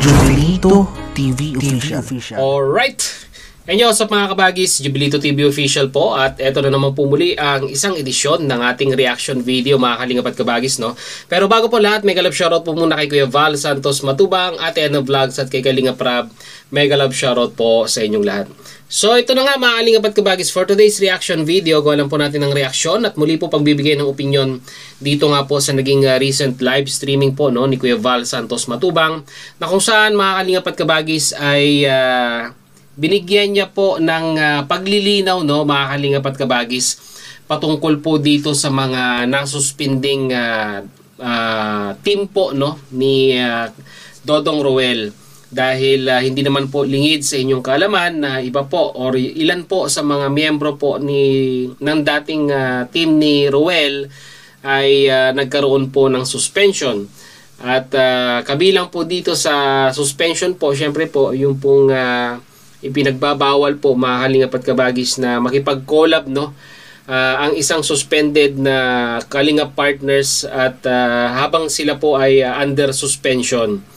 Jubilito TV Official. Alright! And yo, sa mga kabagis, Jubilito TV Official po, at eto na naman po muli ang isang edisyon ng ating reaction video, mga kalingap at kabagis, no? Pero bago po lahat, mega love shoutout po muna kay Kuya Val Santos Matubang, Ate Ano Vlogs at kay Kalingap Rab. Mega love shoutout po sa inyong lahat. So ito na nga mga kalingap at kabagis, for today's reaction video, gawa lang po natin ng reaksyon at muli po pagbibigay ng opinion dito nga po sa naging recent live streaming po, no, ni Kuya Val Santos Matubang, na kung saan mga kalingap at kabagis ay binigyan niya po ng paglilinaw, no, mga kalingap at kabagis, patungkol po dito sa mga nasuspending team po, no, ni Dodong Roel. Dahil hindi naman po lingid sa inyong kaalaman na iba po or ilan po sa mga miyembro po ng dating team ni Roel ay nagkaroon po ng suspension. At kabilang po dito sa suspension po, syempre po yung pong ipinagbabawal po, mga kalingap at kabagis, na makipag-collab, no, ang isang suspended na kalingap partners at habang sila po ay under suspension.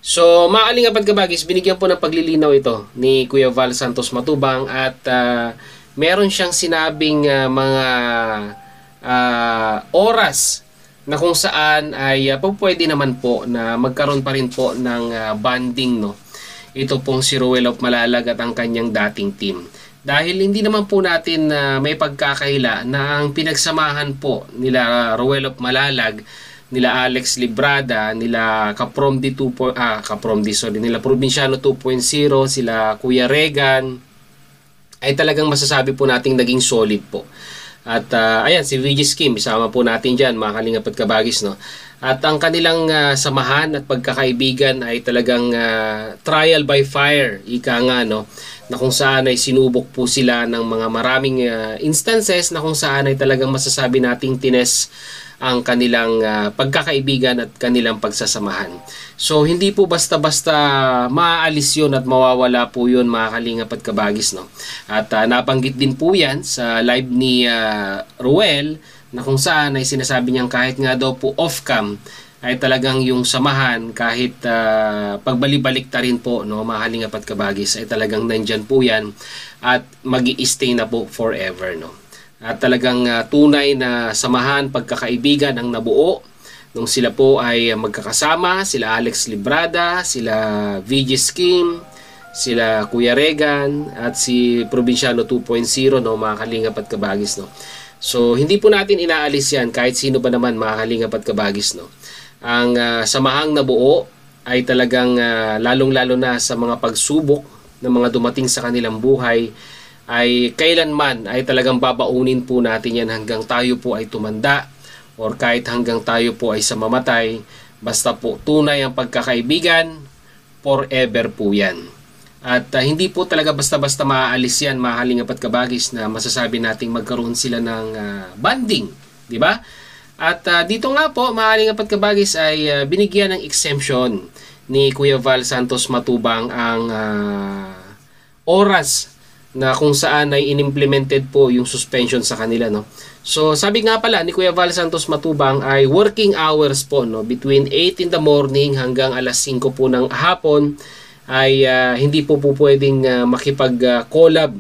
So mga kalingap at kabagis, binigyan po ng paglilinaw ito ni Kuya Val Santos Matubang at meron siyang sinabing mga oras na kung saan ay pwede naman po na magkaroon pa rin po ng bonding, no, ito pong si Roel of Malalag at ang kanyang dating team. Dahil hindi naman po natin may pagkakaila na ang pinagsamahan po nila Roel of Malalag, nila Alex Librada, nila nila Probinsyano 2.0, sila Kuya Regan, ay talagang masasabi po nating naging solid po. At ayan, si VG Scheme, isama po natin dyan, mga kalingap at kabagis, no? At ang kanilang samahan at pagkakaibigan ay talagang trial by fire, ika nga, no? Na kung saan ay sinubok po sila ng mga maraming instances na kung saan ay talagang masasabi nating tines ang kanilang pagkakaibigan at kanilang pagsasamahan. So hindi po basta-basta maaalis yun at mawawala po yun, mga kalingap at kabagis, no? At nabanggit din po yan sa live ni Roel, na kung saan ay sinasabi niyang kahit nga daw po off-cam ay talagang yung samahan, kahit pagbalik-balik ta rin po, no, mga kalingap at kabagis, ay talagang nandyan po yan at mag-i-stay na po forever, no? At talagang tunay na samahan, pagkakaibigan ang nabuo nung sila po ay magkakasama, sila Alex Librada, sila VG Scheme, sila Kuya Regan at si Probinsyano 2.0, no, mga kalingap at kabagis, no. So hindi po natin inaalis yan kahit sino ba naman, mga kalingap at kabagis, no. Ang samahang nabuo ay talagang lalong-lalo na sa mga pagsubok ng mga dumating sa kanilang buhay, ay kailanman ay talagang babaunin po natin yan hanggang tayo po ay tumanda or kahit hanggang tayo po ay sa mamatay. Basta po tunay ang pagkakaibigan, forever po yan. At hindi po talaga basta-basta maaalis yan, mga kalingap at kabagis, na masasabi nating magkaroon sila ng bonding, di ba? At dito nga po, mga kalingap at kabagis, ay binigyan ng exemption ni Kuya Val Santos Matubang ang oras na kung saan ay inimplemented po yung suspension sa kanila, no. So sabi nga pala ni Kuya Val Santos Matubang ay working hours po, no, between 8 in the morning hanggang alas 5 po ng hapon ay hindi po pwedeng makipag-collab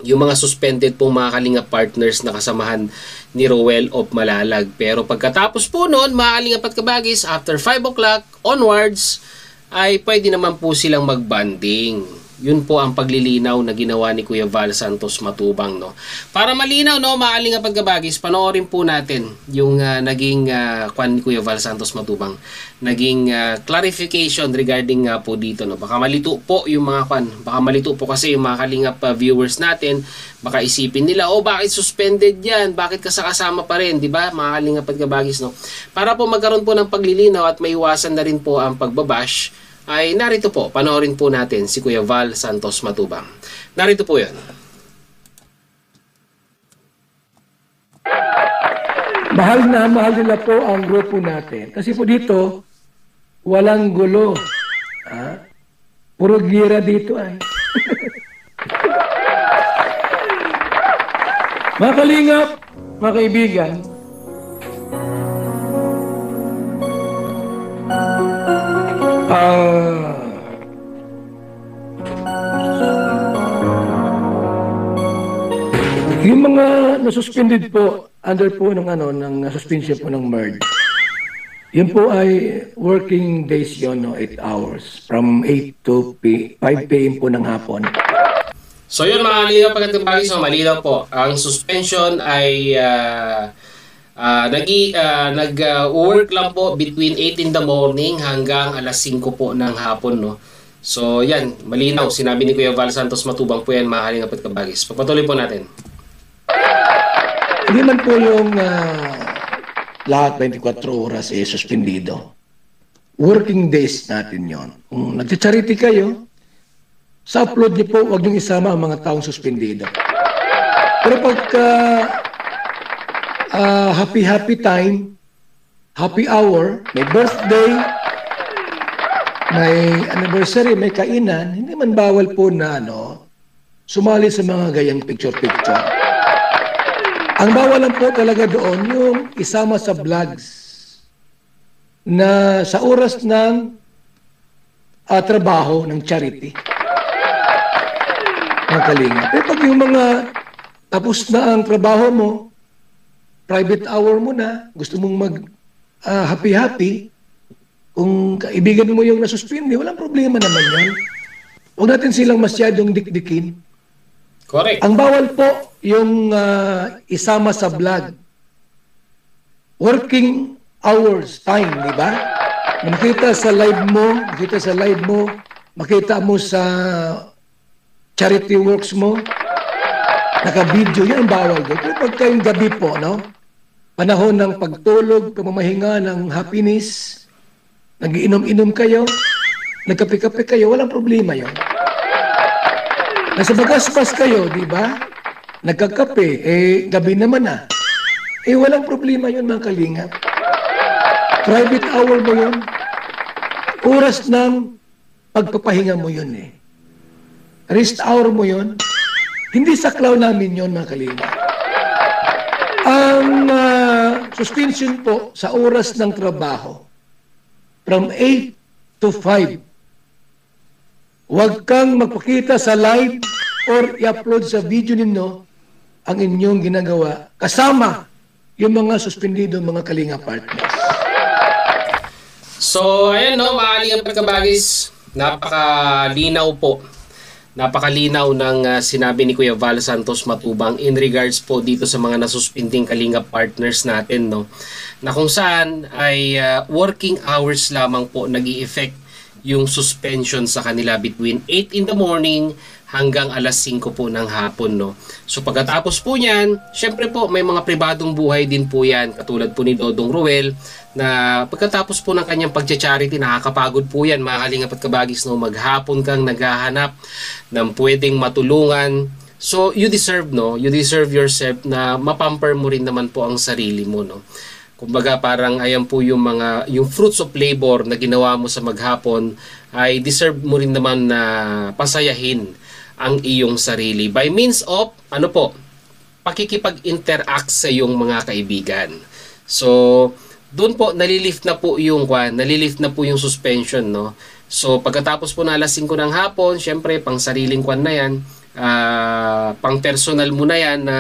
yung mga suspended pong mga kalingap partners na kasamahan ni Roel of Malalag. Pero pagkatapos po noon, mga kalingap at kabagis, after 5 o'clock onwards ay pwede naman po silang magbanding. Yun po ang paglilinaw na ginawa ni Kuya Val Santos Matubang, no. Para malinaw, no, mga kalingap at kabagis, panoorin po natin yung naging kwan ni Kuya Val Santos Matubang, naging clarification regarding po dito, no. Baka malito po yung mga kwan, baka malito po kasi yung mga kalingap viewers natin, baka isipin nila, oh, bakit suspended yan, bakit kasama pa rin, di ba, mga kalingap at kabagis, no. Para po magkaroon po ng paglilinaw at maiwasan na rin po ang pagbabash, ay narito po, panoorin po natin si Kuya Val Santos Matubang. Narito po yan. Mahal na mahal nila po ang grupo natin. Kasi po dito, walang gulo. Ha? Puro gira dito ay. Mga kalingap, mga kaibigan, Yung mga nasuspended po, under po ng ng suspension po ng merge. Yun po ay working days yun, no, 8 hours. From 8 to 5 p.m. po ng hapon. So yun mga kalingap pagkatibagis, so malinaw po. Ang suspension ay nag-work lang po between 8 in the morning hanggang alas 5 po ng hapon, no. So yan, malinaw. Sinabi ni Kuya Val Santos Matubang po yan mga kalingap pagkatibagis. Pagpatuloy po natin. Hindi man po yung lahat 24 oras suspendido. Working days natin yon. Kung nag-charity kayo, sa upload niyo po, huwag niyong isama ang mga taong suspendido. Pero pagka happy time, happy hour, may birthday, may anniversary, may kainan, hindi man bawal po na sumali sa mga gayang picture-picture. Ang bawal lang po talaga doon yung isama sa vlogs na sa oras ng trabaho ng charity. Mga kalinga. Pero pag yung mga tapos na ang trabaho mo, private hour mo na, gusto mong mag happy-happy, kung kaibigan mo yung nasuspindi, walang problema naman yan. Huwag natin silang masyadong dikdikin. Correct. Ang bawal po yung isama sa vlog. Working hours, time, di ba? Makita sa live mo, makita mo sa charity works mo, naka-video, yan ang bawal doon. Pero pagka yung gabi po, panahon ng pagtulog, pamamahinga ng happiness, nag-iinom-inom kayo, nagkape-kape kayo, walang problema yun. Nasa bagaspas kayo, di ba? Nagkakape, gabi naman na. Walang problema yun mga kalingap. Private hour mo yun. Oras ng pagpapahinga mo yun Rest hour mo yun. Hindi saklaw namin yun mga kalingap. Ang suspension po sa oras ng trabaho, from 8 to 5, huwag kang magpakita sa live or i-upload sa video ninyo ang inyong ginagawa kasama yung mga suspendido mga kalinga partners. So, ayan mga kalingap pagkabagis, napakalinaw po. Napakalinaw ng sinabi ni Kuya Val Santos Matubang in regards po dito sa mga nasuspending kalinga partners natin, na kung saan ay working hours lamang po nag-i-effect yung suspension sa kanila between 8 in the morning hanggang alas 5 po ng hapon, So pagkatapos po niyan, syempre po may mga pribadong buhay din po yan, katulad po ni Dodong Ruel, na pagkatapos po ng kanyang pagcha-charity, nakakapagod po yan mga kalingap at kabagis, maghapon kang naghahanap ng pwedeng matulungan. So you deserve yourself na mapamper mo rin naman po ang sarili mo, Kumbaga parang ayan po yung fruits of labor na ginawa mo sa maghapon ay deserve mo rin naman na pasayahin ang iyong sarili by means of pakikipag-interact sa iyong mga kaibigan. So doon po nalilift na po yung suspension, So pagkatapos po na alas 5 ng hapon, syempre pang sariling kwan na yan, pang personal mo na yan na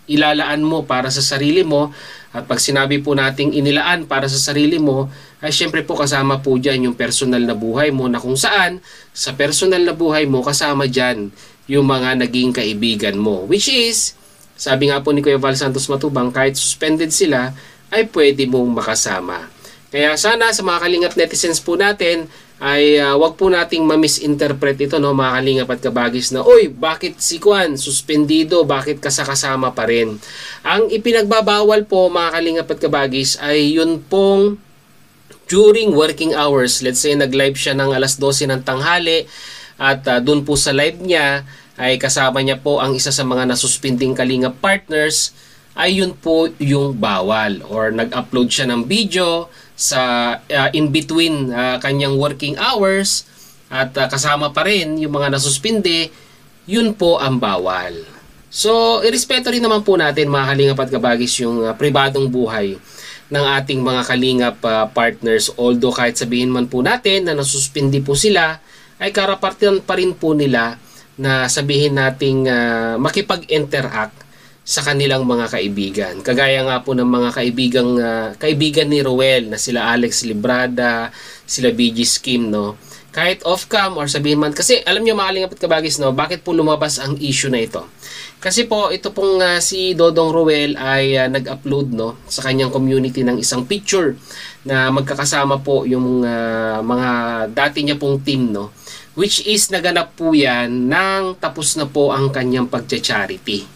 ilalaan mo para sa sarili mo. At pag sinabi po nating inilaan para sa sarili mo, ay syempre po kasama po dyan yung personal na buhay mo, na kung saan sa personal na buhay mo kasama dyan yung mga naging kaibigan mo. Which is, sabi nga po ni Kuya Val Santos Matubang, kahit suspended sila, ay pwede mong makasama. Kaya sana sa mga kalingap netizens po natin, ay wag po nating ma-misinterpret ito, mga kalingap at kabagis, na bakit si Kwan suspendido, bakit kasama pa rin. Ang ipinagbabawal po mga kalingap at kabagis ay yun pong during working hours. Let's say nag-live siya ng alas 12 ng tanghali at dun po sa live niya ay kasama niya po ang isa sa mga nasuspending kalingap partners, ay yun po yung bawal, or nag-upload siya ng video sa in between kanyang working hours at kasama pa rin yung mga nasuspinde, yun po ang bawal. So, irespeto rin naman po natin mga kalingap at kabagis yung pribadong buhay ng ating mga kalingap partners. Although kahit sabihin man po natin na nasuspindi po sila, ay karapatan pa rin po nila na sabihin nating makipag-interact sa kanilang mga kaibigan. Kagaya nga po ng mga kaibigan ni Roel na sila Alex Librada, sila BG Skim, no? Kahit off-cam or sabihin man, kasi alam nyo mga Kalingap at Kabagis, no, bakit po lumabas ang issue na ito? Kasi po, ito pong si Dodong Roel ay nag-upload, no, sa kanyang community ng isang picture na magkakasama po yung mga dati niya pong team, no, which is naganap po yan nang tapos na po ang kanyang pagcha-charity.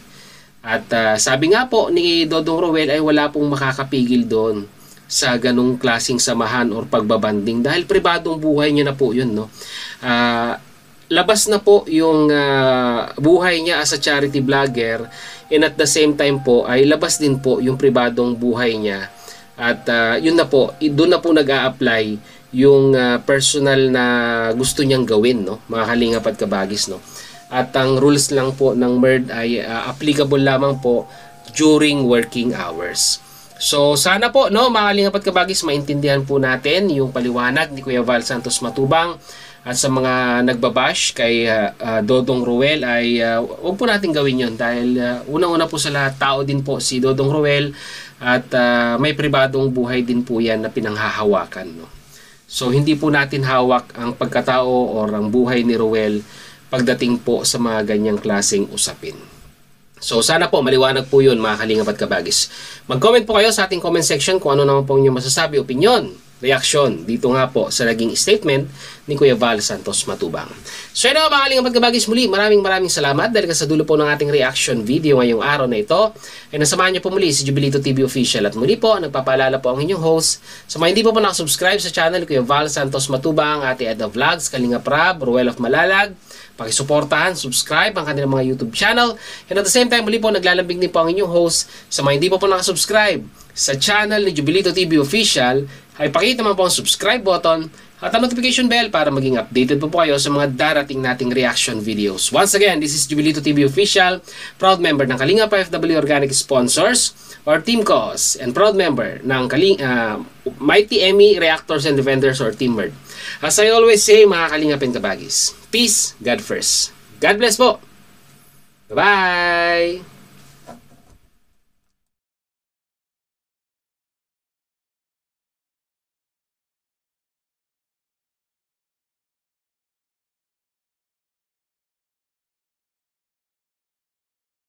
At sabi nga po ni Dodong Roel ay wala pong makakapigil doon sa ganong klaseng samahan or pagbabanding dahil pribadong buhay niya na po yun, no. Labas na po yung buhay niya as a charity vlogger, and at the same time po ay labas din po yung pribadong buhay niya, at yun na po, doon na po nag-a-apply yung personal na gusto niyang gawin, no, mga Kalingap at Kabagis, no. At ang rules lang po ng MERD ay applicable lamang po during working hours. So sana po, no, mga Kalingap at Kabagis, maintindihan po natin yung paliwanag ni Kuya Val Santos Matubang. At sa mga nagbabash kay Dodong Roel ay huwag po natin gawin yon dahil unang-una po sa lahat, tao din po si Dodong Roel at may pribadong buhay din po yan na pinanghahawakan, no? So hindi po natin hawak ang pagkatao or ang buhay ni Roel pagdating po sa mga ganyang klaseng usapin. So sana po maliwanag po yun, mga Kalingap at Kabagis. Mag-comment po kayo sa ating comment section kung ano naman po inyong masasabi, opinion, reaksyon dito nga po sa naging statement ni Kuya Val Santos Matubang. So yun, mga Kalingap at Kabagis, muli maraming salamat dahil sa dulo po ng ating reaction video ngayong araw na ito. Ay nasamahan niyo po muli si Jubilito TV Official, at muli po nagpapaalala po ang inyong host sa mga hindi po nakasubscribe sa channel ni Kuya Val Santos Matubang, Ate Edna Vlogs, Kalingap Rab, Roel of Malalag. Pakisuportahan, subscribe ang kanilang mga YouTube channel. And at the same time, muli po naglalambing din po ang inyong host sa mga hindi po nakasubscribe sa channel ni Jubilito TV Official, ay pakita naman po ang subscribe button at ang notification bell para maging updated po kayo sa mga darating nating reaction videos. Once again, this is Jubilito TV Official, proud member ng Kalingap FW Organic Sponsors or Team Cause, and proud member ng Mighty Emmy Reactors and Defenders or Team MERD. As I always say, mga Kalingap and Kabagis, peace, God first. God bless po. Bye-bye!